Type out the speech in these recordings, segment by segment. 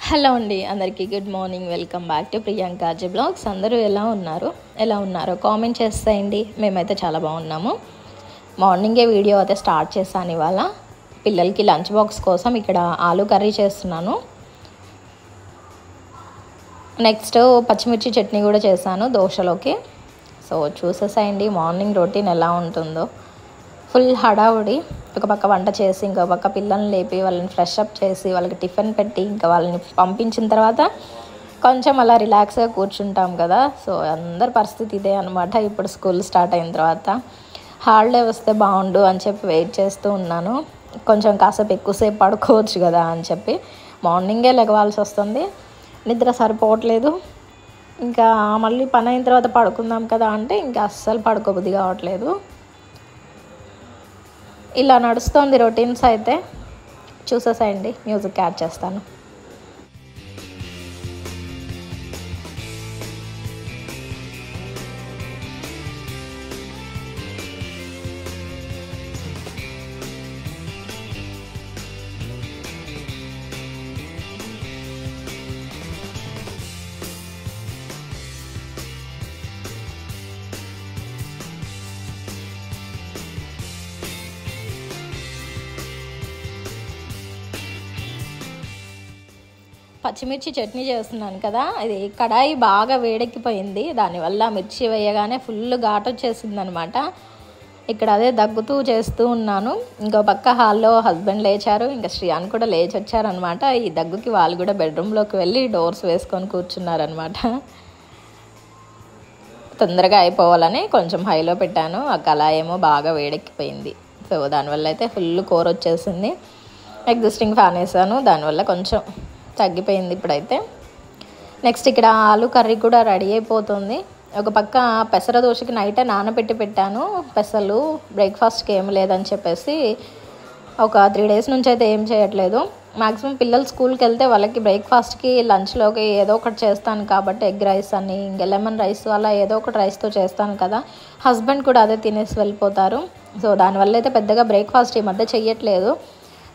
Hello అండి, అందరికీ good morning. Welcome back to Priyanka blogs. అందరూ ఎలా ఉన్నారో కామెంట్ చేసేయండి. మేమైతే చాలా బాగున్నాము. మార్నింగే వీడియో అయితే స్టార్ట్ చేశాను. ఇవాళ పిల్లలకి లంచ్ బాక్స్ కోసం ఇక్కడ ఆలూ కర్రీ చేస్తున్నాను. నెక్స్ట్ పచ్చిమిర్చి చట్నీ కూడా చేశాను దోశలోకి. సో చూసేసేయండి మార్నింగ్ రొటీన్ ఎలా ఉంటుందో. ఫుల్ హడావుడి. ఒక పక్క వంట చేసి ఇంకో పక్క పిల్లల్ని లేపి వాళ్ళని ఫ్రెష్ అప్ చేసి వాళ్ళకి టిఫిన్ పెట్టి ఇంకా వాళ్ళని పంపించిన తర్వాత కొంచెం అలా రిలాక్స్గా కూర్చుంటాం కదా. సో అందరి పరిస్థితి ఇదే అనమాట. ఇప్పుడు స్కూల్ స్టార్ట్ అయిన తర్వాత హాలిడే వస్తే బాగుండు అని చెప్పి వెయిట్ చేస్తూ ఉన్నాను. కొంచెం కాసేపు ఎక్కువసేపు పడుకోవచ్చు కదా అని చెప్పి మార్నింగే లెగవాల్సి వస్తుంది. నిద్ర సరిపోవట్లేదు. ఇంకా మళ్ళీ పని అయిన తర్వాత పడుకుందాం కదా అంటే ఇంకా అస్సలు పడుకోబుద్ధి కావట్లేదు. ఇలా నడుస్తుంది రొటీన్స్. అయితే చూసేసేయండి, మ్యూజిక్ యాడ్ చేస్తాను. పచ్చిమిర్చి చట్నీ చేస్తున్నాను కదా, ఇది కడాయి బాగా వేడెక్కిపోయింది. దానివల్ల మిర్చి వేయగానే ఫుల్ ఘాటు వచ్చేసింది అనమాట. ఇక్కడ అదే దగ్గుతూ చేస్తూ ఉన్నాను. ఇంకో పక్క హాల్లో హస్బెండ్ లేచారు, ఇంకా శ్రీయాన్ కూడా లేచి వచ్చారనమాట. ఈ దగ్గుకి వాళ్ళు కూడా బెడ్రూమ్లోకి వెళ్ళి డోర్స్ వేసుకొని కూర్చున్నారనమాట. తొందరగా అయిపోవాలని కొంచెం హైలో పెట్టాను. ఆ కళాయి ఏమో బాగా వేడెక్కిపోయింది. సో దానివల్ల అయితే ఫుల్ కూర వచ్చేసింది. ఎగ్జిస్టింగ్ ఫ్యాన్ వేసాను, దానివల్ల కొంచెం తగ్గిపోయింది ఇప్పుడైతే. నెక్స్ట్ ఇక్కడ ఆలూ కర్రీ కూడా రెడీ అయిపోతుంది. ఒక పక్క పెసర దోశకి నైటే నానబెట్టి పెట్టాను. పెసలు బ్రేక్ఫాస్ట్కి ఏం లేదని చెప్పేసి ఒక 3 days నుంచి అయితే ఏం చేయట్లేదు. మ్యాక్సిమం పిల్లలు స్కూల్కి వెళ్తే వాళ్ళకి బ్రేక్ఫాస్ట్కి లంచ్లోకి ఏదో ఒకటి చేస్తాను కాబట్టి ఎగ్ రైస్ అని ఇంకా లెమన్ రైస్ అలా ఏదో ఒకటి రైస్తో చేస్తాను కదా. హస్బెండ్ కూడా అదే తినేసి వెళ్ళిపోతారు. సో దానివల్ల అయితే పెద్దగా బ్రేక్ఫాస్ట్ ఈ మధ్య చెయ్యట్లేదు.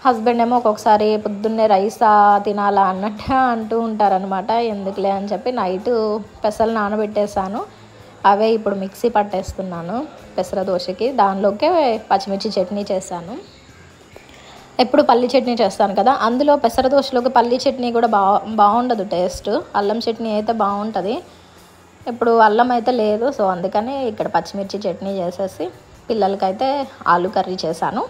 హస్బెండ్ ఏమో ఒక్కొక్కసారి పొద్దున్నే రైసా తినాలా అన్నట్టు అంటూ ఉంటారనమాట. ఎందుకులే అని చెప్పి నైట్ పెసలు నానబెట్టేసాను. అవే ఇప్పుడు మిక్సీ పట్టేస్తున్నాను పెసర దోశకి. దానిలోకే పచ్చిమిర్చి చట్నీ చేశాను. ఎప్పుడు పల్లి చట్నీ చేస్తాను కదా, అందులో పెసర దోశలోకి పల్లి చట్నీ కూడా బాగుండదు టేస్ట్. అల్లం చట్నీ అయితే బాగుంటుంది. ఇప్పుడు అల్లం అయితే లేదు. సో అందుకని ఇక్కడ పచ్చిమిర్చి చట్నీ చేసేసి పిల్లలకైతే ఆలూ కర్రీ చేశాను.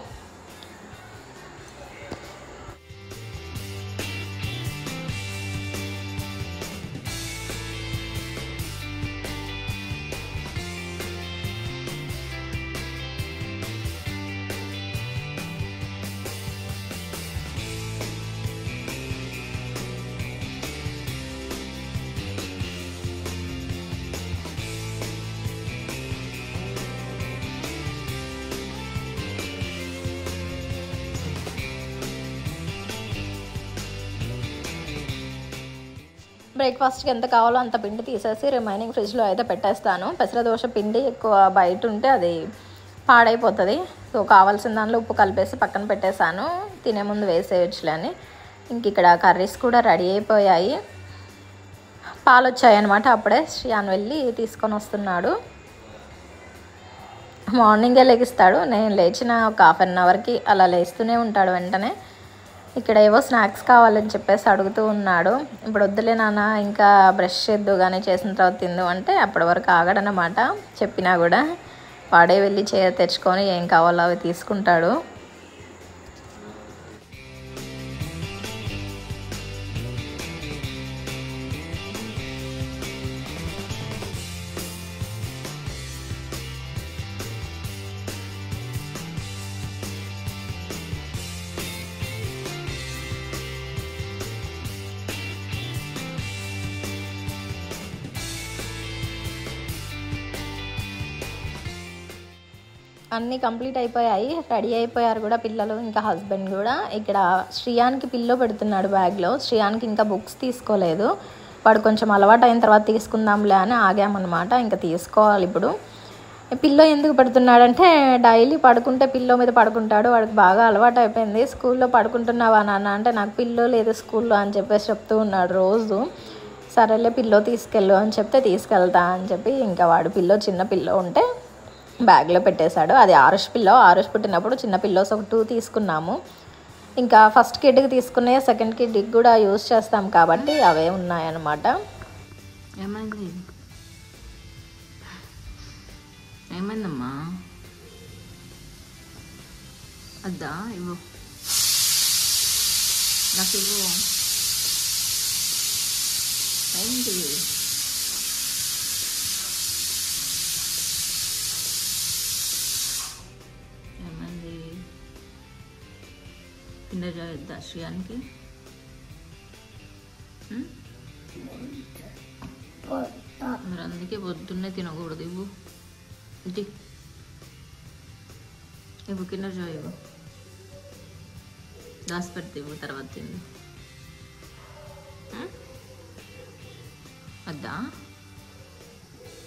బ్రేక్ఫాస్ట్కి ఎంత కావాలో అంత పిండి తీసేసి రిమైనింగ్ ఫ్రిడ్జ్లో అయితే పెట్టేస్తాను. పెసర దోశ పిండి ఎక్కువ బయట ఉంటే అది పాడైపోతుంది. సో కావాల్సిన దానిలో ఉప్పు కలిపేసి పక్కన పెట్టేశాను. తినే ముందు వేసేయచ్చులే అని. ఇంక ఇక్కడ కర్రీస్ కూడా రెడీ అయిపోయాయి. పాలు వచ్చాయన్నమాట. అప్పుడే శ్రీయాన్ వెళ్ళి తీసుకొని వస్తున్నాడు. మార్నింగే లెగిస్తాడు. నేను లేచిన ఒక 1/2 hourకి అలా లేస్తూనే ఉంటాడు వెంటనే. ఇక్కడ ఏవో స్నాక్స్ కావాలని చెప్పేసి అడుగుతూ ఉన్నాడు. ఇప్పుడు వద్దులే నాన్న, ఇంకా బ్రష్ చేద్దు కానీ చేసిన తర్వాత తిందు అంటే అప్పటి వరకు ఆగడనమాట. చెప్పినా కూడా వాడే వెళ్ళి తెచ్చుకొని ఏం కావాలో అవి తీసుకుంటాడు. అన్నీ కంప్లీట్ అయిపోయాయి. రెడీ అయిపోయారు కూడా పిల్లలు, ఇంకా హస్బెండ్ కూడా. ఇక్కడ శ్రీయాన్కి పిల్లో పెడుతున్నాడు బ్యాగ్లో. శ్రీయాన్కి ఇంకా బుక్స్ తీసుకోలేదు. వాడు కొంచెం అలవాటు అయిన తర్వాత తీసుకుందాంలే అని ఆగామన్నమాట. ఇంకా తీసుకోవాలి ఇప్పుడు. పిల్లో ఎందుకు పెడుతున్నాడంటే డైలీ పడుకుంటే పిల్లో మీద పడుకుంటాడు, వాడికి బాగా అలవాటు అయిపోయింది. స్కూల్లో పడుకుంటున్నావా నాన్న అంటే నాకు పిల్లో లేదు స్కూల్లో అని చెప్పేసి చెప్తూ ఉన్నాడు రోజు. సరేలే పిల్లో తీసుకెళ్ళు అని చెప్తే తీసుకెళ్తా అని చెప్పి ఇంకా వాడు పిల్లో చిన్న పిల్లో ఉంటే బ్యాగ్లో పెట్టేశాడు. అది ఆరుష్ పిల్లో. ఆరుష్ పుట్టినప్పుడు చిన్న పిల్లోస్ ఒక 2 తీసుకున్నాము. ఇంకా ఫస్ట్ కిడ్కి తీసుకునే సెకండ్ కిడ్కి కూడా యూజ్ చేస్తాం కాబట్టి అవే ఉన్నాయన్నమాట. ఏమైందమ్మా? అద్దా ఇవ్వు, నాకు ఇవ్వు. ఏంటి ఏమైంది? కిండర్ జాయ్ వద్దా శ్రీయానికి? మరి అందుకే పొద్దున్నే తినకూడదు. ఇవ్వు, ఇది ఇవ్వు, కిండర్ జాయ్ ఇవ్వు. దాసి పెడితే ఇవ్వు, తర్వాత తింది. వద్దా?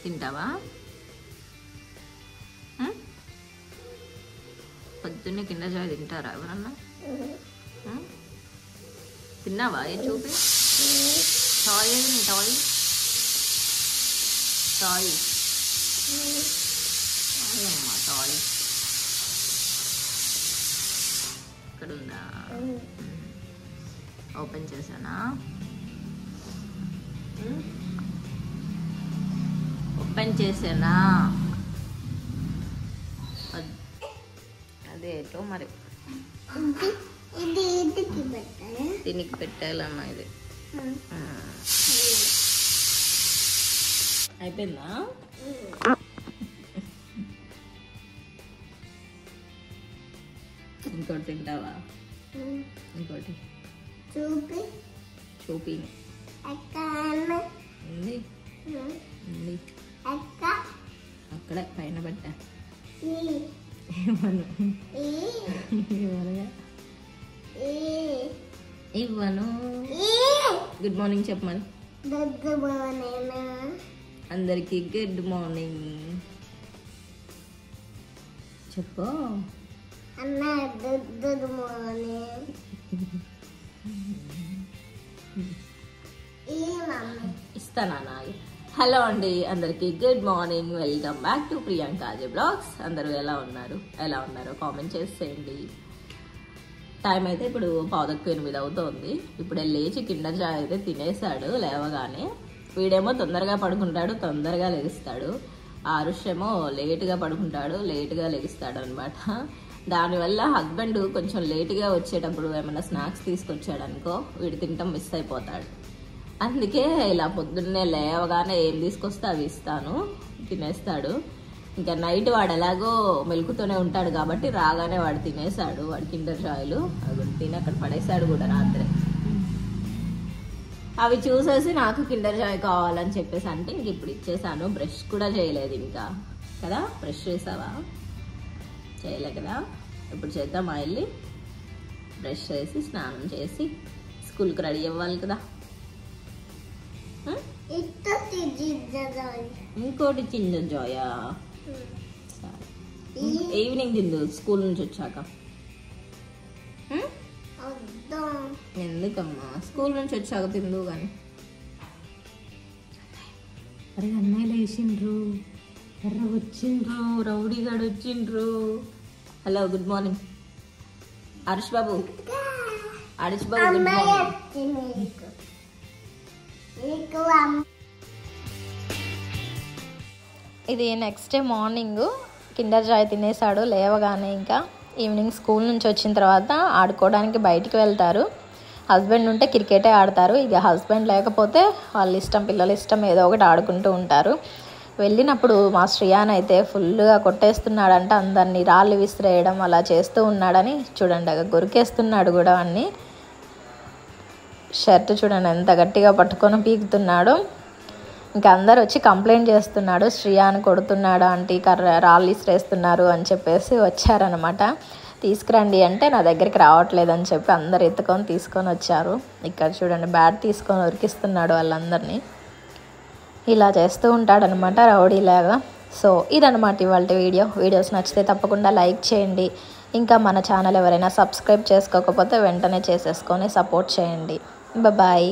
తింటావా? పొద్దున్నే కిండర్ జాయ్ తింటారా ఎవరన్నా? తిన్నావా? ఏ చూపి. టాయ్ ఏది నీ టాయ్? టాయ్ అమ్మా, టాయ్ ఇక్కడ ఉందా? ఓపెన్ చేశానా? ఓపెన్ చేసానా? అదేటో మరి దీనికి పెట్టాలమ్మా. ఇది అయిపోయిందా? ఇంకోటి తింటావా? ఇంకోటి చూపి. చూపి ఉంది ఉంది అక్కడ పైన పెట్టా. ఇవ్వను ఇవ్వను. గుడ్ మార్నింగ్ చెప్పమని. అందరికి గుడ్ మార్నింగ్ చెప్పు. ఇస్తానా? హలో అండి అందరికి good morning, welcome back to ప్రియాంకాజీ బ్లాగ్స్. అందరూ ఎలా ఉన్నారో కామెంట్ చేసేయండి. టైం అయితే ఇప్పుడు 7:08 అవుతుంది. ఇప్పుడే లేచి కిండర్ జాయ్ అయితే తినేసాడు లేవగానే. వీడేమో తొందరగా పడుకుంటాడు, తొందరగా లెగుస్తాడు. ఆరుష్ ఏమో లేటుగా పడుకుంటాడు, లేటుగా లెగుస్తాడు అనమాట. దానివల్ల హస్బెండ్ కొంచెం లేటుగా వచ్చేటప్పుడు ఏమైనా స్నాక్స్ తీసుకొచ్చాడు అనుకో, వీడు తింటాం మిస్ అయిపోతాడు. అందుకే ఇలా పొద్దున్నే లేవగానే ఏం తీసుకొస్తే అవి ఇస్తాను, తినేస్తాడు. ఇంకా నైట్ వాడు ఎలాగో మెలుకుతూనే ఉంటాడు కాబట్టి రాగానే వాడు తినేసాడు. వాడు కిండర్ జాయ్లు అవి తిని అక్కడ పడేసాడు కూడా రాత్రి. అవి చూసేసి నాకు కిండర్ జాయ్ కావాలని చెప్పేసి అంటే ఇంక ఇప్పుడు ఇచ్చేసాను. బ్రష్ కూడా చేయలేదు ఇంకా కదా. బ్రష్ చేసావా? చేయలే కదా. ఇప్పుడు చేద్దాం. వెళ్ళి బ్రష్ చేసి స్నానం చేసి స్కూల్కి రెడీ అవ్వాలి కదా. ఇంకోటి చిన్న జాయా ఈవినింగ్ తిందు స్కూల్ నుంచి వచ్చాక. ఎందుకమ్మా? స్కూల్ నుంచి వచ్చాక తిందు కానీ. అరే అన్నయ్య లేచిండ్రు, వచ్చిండ్రు, రౌడీగాడు వచ్చిండ్రు. Hello good morning Harish Babu. Harish Babu good morning. ఇది next day morning Kinder Joy తినేసాడు లేవగానే. ఇంకా ఈవినింగ్ స్కూల్ నుంచి వచ్చిన తర్వాత ఆడుకోవడానికి బయటికి వెళ్తారు. హస్బెండ్ ఉంటే క్రికెటే ఆడతారు. ఇక హస్బెండ్ లేకపోతే వాళ్ళ ఇష్టం, పిల్లల ఇష్టం, ఏదో ఒకటి ఆడుకుంటూ ఉంటారు. వెళ్ళినప్పుడు మా శ్రియాన్ అయితే ఫుల్గా కొట్టేస్తున్నాడంట అందరినీ, రాళ్ళు విసిరేయడం అలా చేస్తూ ఉన్నాడని. చూడండి అక్కడ గొరికేస్తున్నాడు కూడా అన్నీ. షర్ట్ చూడండి ఎంత గట్టిగా పట్టుకొని పీకుతున్నాడు. ఇంకా అందరు వచ్చి కంప్లైంట్ చేస్తున్నాడు, శ్రియాన్ కొడుతున్నాడు ఆంటీ, రాళ్ళు ఇసిరేస్తున్నారు అని చెప్పేసి వచ్చారనమాట. తీసుకురండి అంటే నా దగ్గరికి రావట్లేదు అని చెప్పి అందరు ఎత్తుకొని తీసుకొని వచ్చారు. ఇక్కడ చూడండి బ్యాట్ తీసుకొని ఉరికిస్తున్నాడు వాళ్ళందరినీ. ఇలా చేస్తూ ఉంటాడనమాట రౌడీలాగా. సో ఇదన్నమాట ఇవాళ వీడియోస్ నచ్చితే తప్పకుండా లైక్ చేయండి. ఇంకా మన ఛానల్ ఎవరైనా సబ్స్క్రైబ్ చేసుకోకపోతే వెంటనే చేసేసుకొని సపోర్ట్ చేయండి. బాయ్.